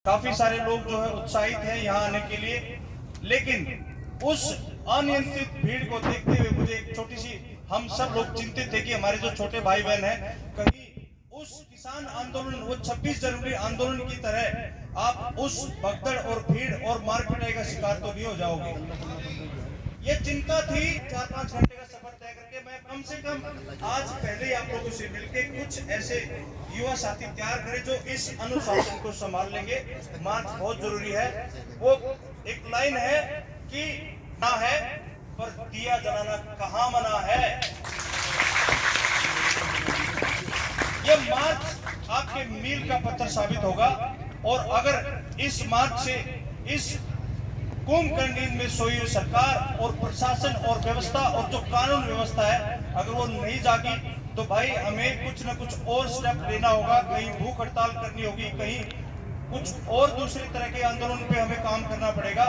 काफी सारे लोग जो है उत्साहित हैं यहाँ आने के लिए, लेकिन उस अनियंत्रित भीड़ को देखते हुए मुझे एक छोटी सी, हम सब लोग चिंतित थे कि हमारे जो छोटे भाई बहन हैं कहीं उस किसान आंदोलन, वो 26 जनवरी आंदोलन की तरह आप उस भगदड़ और भीड़ और मारपीटाई का शिकार तो नहीं हो जाओगे। ये चिंता थी। 4-5 घंटे का सफर तय करके मैं कम से कम आज पहले ही आप लोगों से मिलके कुछ ऐसे युवा साथी तैयार करें जो इस अनुशासन को संभाल लेंगे। मार्च बहुत जरूरी है। वो एक लाइन है कि ना है पर दिया जलाना कहाँ मना है। ये मार्च आपके मील का पत्थर साबित होगा, और अगर इस मार्च से इस कुंभकर्ण नींद में सोई हुई सरकार और प्रशासन और व्यवस्था और जो कानून व्यवस्था है अगर वो नहीं जागी तो भाई हमें कुछ न कुछ और स्टेप लेना होगा। कहीं भूख हड़ताल करनी होगी, कहीं कुछ और दूसरी तरह के आंदोलन पे हमें काम करना पड़ेगा।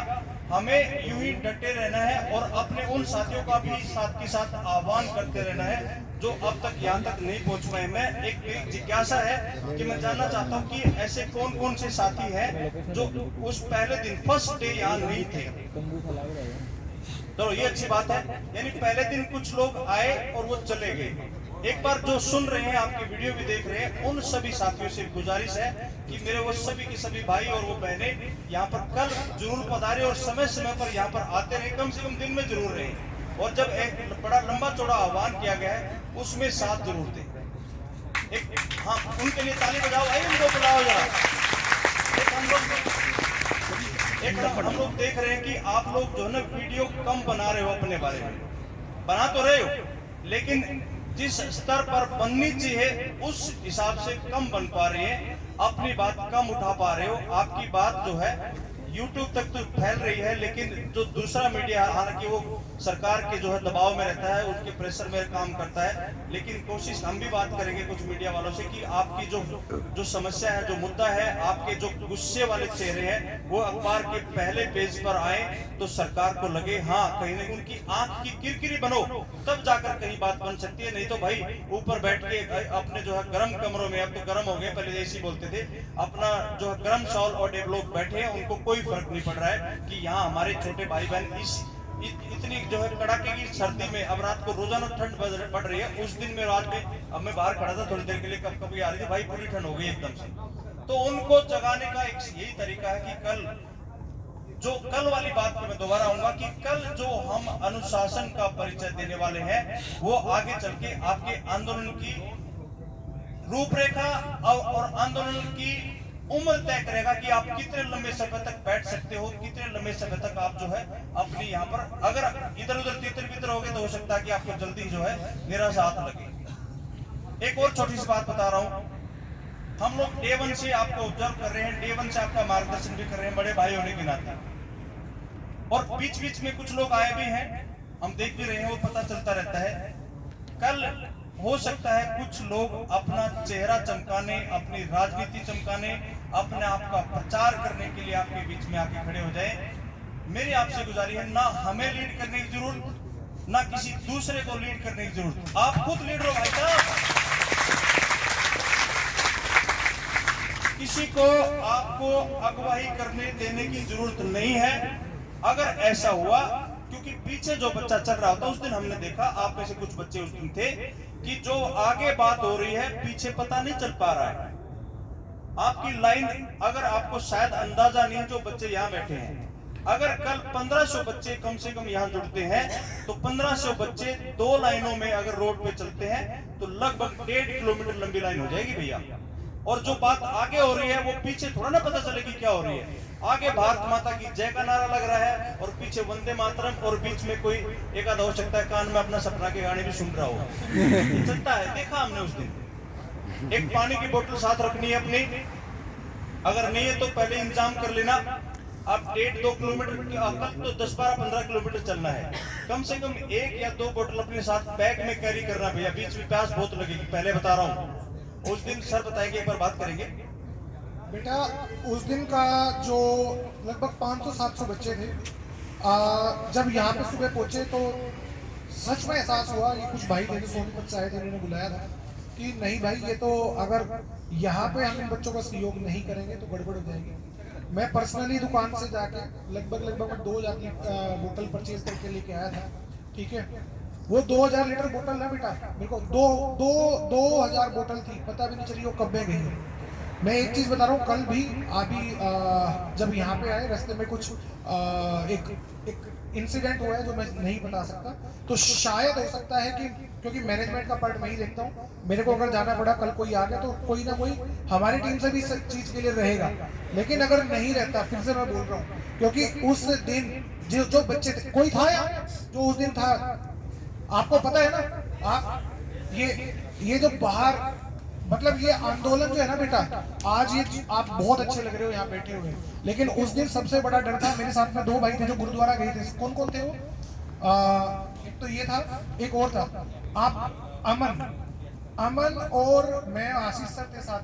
हमें यूं ही डटे रहना है और अपने उन साथियों का भी साथ के साथ आह्वान करते रहना है जो अब तक यहाँ तक नहीं पहुंच पाए। मैं एक जिज्ञासा है कि मैं जानना चाहता हूँ कि ऐसे कौन कौन से साथी हैं जो उस पहले दिन फर्स्ट डे यहाँ नहीं थे। तो ये अच्छी बात है, यानी पहले दिन कुछ लोग आए और वो चले गए। एक बार जो सुन रहे हैं, आपकी वीडियो भी देख रहे हैं, उन सभी साथियों से गुजारिश है कि मेरे वो सभी के सभी भाई और वो बहनें यहाँ पर कल जरूर पधारे और समय समय पर यहाँ पर आते रहे, कम से कम दिन में जरूर रहे। और जब एक बड़ा लंबा चौड़ा आह्वान किया गया है उसमें साथ जरूर थे। हाँ, उनके लिए ताली बजाओ भाई, उनको बुलाओ जरा। हम लोग देख रहे हैं कि आप लोग जो है ना वीडियो कम बना रहे हो, अपने बारे में बना तो रहे हो, लेकिन जिस स्तर पर बननी चाहिए उस हिसाब से कम बन पा रहे हैं, अपनी बात कम उठा पा रहे हो। आपकी बात जो है YouTube तक तो फैल रही है, लेकिन जो दूसरा मीडिया, हालांकि वो सरकार के जो है दबाव में रहता है, उनके प्रेशर में काम करता है, लेकिन कोशिश हम भी बात करेंगे कुछ मीडिया वालों से कि आपकी जो समस्या है, जो मुद्दा है, आपके जो गुस्से वाले चेहरे हैं वो अखबार के पहले पेज पर आए तो सरकार को लगे हाँ कहीं ना उनकी आंख की किरकिरी बनो, तब जाकर कहीं बात बन सकती है। नहीं तो भाई ऊपर बैठ के अपने जो है गर्म कमरों में, अब तो गर्म हो गए, पहले ऐसी बोलते थे, अपना जो है गर्म शॉल और लोग बैठे हैं, उनको कोई फर्क नहीं पड़ रहा है कि यहाँ हमारे छोटे भाई बहन इस इतनी जो है कड़ाके की सर्दी में, अब रात को रोजाना ठंड बढ़ रही है, उस दिन में रात में अब मैं बाहर खड़ा था थोड़ी देर के लिए, कब कभी आ रही थी भाई, पूरी ठंड हो गई एकदम से। तो उनको जगाने का एक यही तरीका है कि कल वाली बात पे मैं दोबारा आऊंगा कि कल जो हम अनुशासन का परिचय देने वाले हैं वो आगे चल के आपके आंदोलन की रूपरेखा और आंदोलन की उम्र तय करेगा कि आप कितने लंबे समय तक बैठ सकते हो, कितने लंबे समय तक आप जो है अपनी यहाँ पर, अगर इधर उधर तितर बितर हो गए तो हो सकता है कि आपको जल्दी जो है मेरा साथ लगे। एक और छोटी सी बात बता रहा हूँ, हम लोग डे 1 से आपको ऑब्जर्व कर रहे हैं, डे 1 से आपका मार्गदर्शन भी कर रहे हैं बड़े भाई होने के नाते, और बीच बीच में कुछ लोग आए भी हैं, हम देख भी रहे हैं, वो पता चलता रहता है। कल हो सकता है कुछ लोग अपना चेहरा चमकाने, अपनी राजनीति चमकाने, अपने आप का प्रचार करने के लिए आपके बीच में आके खड़े हो जाए। मेरी आपसे गुजारिश है, ना हमें लीड करने की जरूरत, ना किसी दूसरे को लीड करने की जरूरत, आप खुद लीड हो भाई साहब। किसी को आपको अगुवाई करने देने की जरूरत नहीं है। अगर ऐसा हुआ, क्योंकि पीछे जो बच्चा चल रहा होता, उस दिन हमने देखा, आप में से कुछ बच्चे उस दिन थे कि जो आगे बात हो रही है पीछे पता नहीं चल पा रहा है आपकी लाइन। अगर आपको शायद अंदाजा नहीं, जो बच्चे यहाँ बैठे हैं, अगर कल 1500 बच्चे कम से कम यहाँ जुड़ते हैं तो 1500 बच्चे 2 लाइनों में अगर रोड पे चलते हैं तो लगभग 1.5 किलोमीटर लंबी लाइन हो जाएगी भैया। और जो बात आगे हो रही है वो पीछे थोड़ा ना पता चलेगी क्या हो रही है। आगे भारत माता की जय का नारा लग रहा है और पीछे वंदे मातरम, और बीच में कोई एक आधा हो सकता है कान में अपना सपना के गाने भी सुन रहा हो। चलता है, देखा हमने उस दिन। एक पानी की बोतल साथ रखनी है अपनी, अगर नहीं है तो पहले इंतजाम कर लेना। आप 1.5-2 किलोमीटर, कल तो 10-12-15 किलोमीटर चलना है, कम से कम 1 या 2 बोतल अपने साथ बैग में कैरी करना भैया। बीच में प्यास बहुत लगेगी, पहले बता रहा हूँ। उस दिन सर बताएंगे, एक बार बात करेंगे बेटा। उस दिन का जो लगभग 500-700 बच्चे थे, जब यहाँ पे सुबह पहुंचे तो सच में एहसास हुआ, ये कुछ भाई थे जो सोनीपत से आए थे, उन्होंने बुलाया था कि नहीं भाई, ये तो अगर यहाँ पे हम इन बच्चों का सहयोग नहीं करेंगे तो गड़बड़ हो जाएगी। मैं पर्सनली दुकान से जाके लगभग मैं 2000 बोतल परचेज करके लेके आया था, ठीक है। वो 2000 लीटर बोतल ना बेटा, मेरे को 2000 बोतल थी, पता भी नहीं चली वो कब में गई है। मैं एक चीज बता रहा हूँ, कल भी अभी जब यहाँ पे आए रास्ते में कुछ एक इंसिडेंट हुआ है जो मैं नहीं बता सकता, तो शायद हो सकता है कि क्योंकि मैनेजमेंट का पार्ट मैं ही देखता हूँ, मेरे को अगर जाना पड़ा, कल कोई आ गया तो कोई ना कोई हमारी टीम से भी इस चीज के लिए रहेगा। लेकिन अगर नहीं रहता, फिर से मैं बोल रहा हूँ, क्योंकि उस दिन जो बच्चे थे, कोई था यार जो उस दिन था, आपको पता है ना। आप ये जो बाहर मतलब ये आंदोलन जो है ना बेटा, आज ये आप बहुत अच्छे लग रहे हो यहाँ बैठे हुए, लेकिन उस दिन सबसे बड़ा डर था। मेरे साथ में 2 भाई थे जो गुरुद्वारा गए थे। कौन कौन थे वो? एक तो ये था, एक और था, आप अमन और मैं, आशीष सर थे साथ